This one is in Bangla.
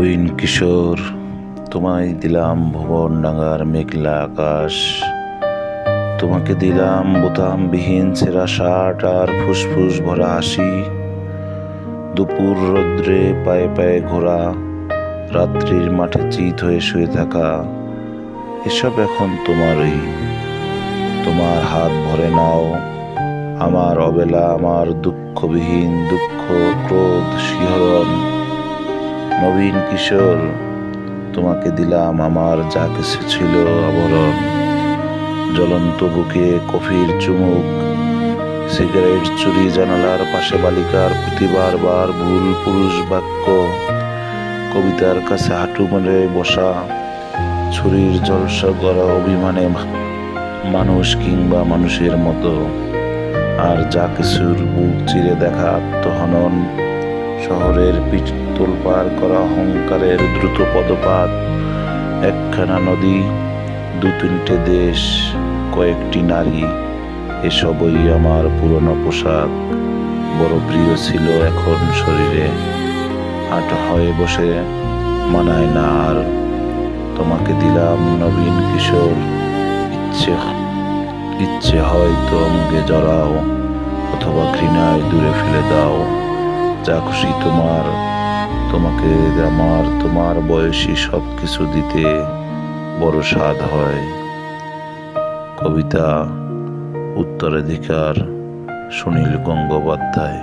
নবীন কিশোর, তোমায় দিলাম ভুবন ডাঙার মেঘলা আকাশ, তোমাকে দিলাম বোতামবিহীন ছেঁড়া শার্ট আর ফুসফুস ভরা হাসি। দুপুর রৌদ্রে পায়ে পায়ে ঘোরা, রাত্রির মাঠে চিত হয়ে শুয়ে থাকা, এসব এখন তোমারই। তোমার হাত ভরে নাও আমার অবেলা, আমার দুঃখবিহীন দুঃখ, ক্রোধ, শিহরণ। নবীন কিশোর, তোমাকে দিলাম আমার যা কিছু ছিল আবরণ। জ্বলন্ত বুকে কফির চুমুক, সিগারেট চুরি, জানালার পাশে বালিকার প্রতি বারবার ভুল পুরুষ বাক্য, কবিতার কাছে হাঁটু মেরে বসা, ছুরির জলসা করা অভিমানে মানুষ কিংবা মানুষের মতো। আর যা কিছুর বুক চিরে দেখা আত্মহনন, শহরের পিঠ তোলপাড় করা অহংকারের দ্রুত পদপাত, একখানা নদী, দু তিনটে দেশ, কয়েকটি নারী, এসবই আমার পুরনো পোশাক। বড় প্রিয় ছিল এখন শরীরে, হাঁটা হয়ে বসে মানায় না আর। তোমাকে দিলাম নবীন কিশোর, ইচ্ছে হয়তো অঙ্গে জড়াও, অথবা ঘৃণায় দূরে ফেলে দাও। যা খুশি তোমার, তোমাকে আমার তোমার বয়সী সব কিছু দিতে বড় স্বাদ হয়। কবিতা উত্তরাধিকার, সুনীল গঙ্গোপাধ্যায়।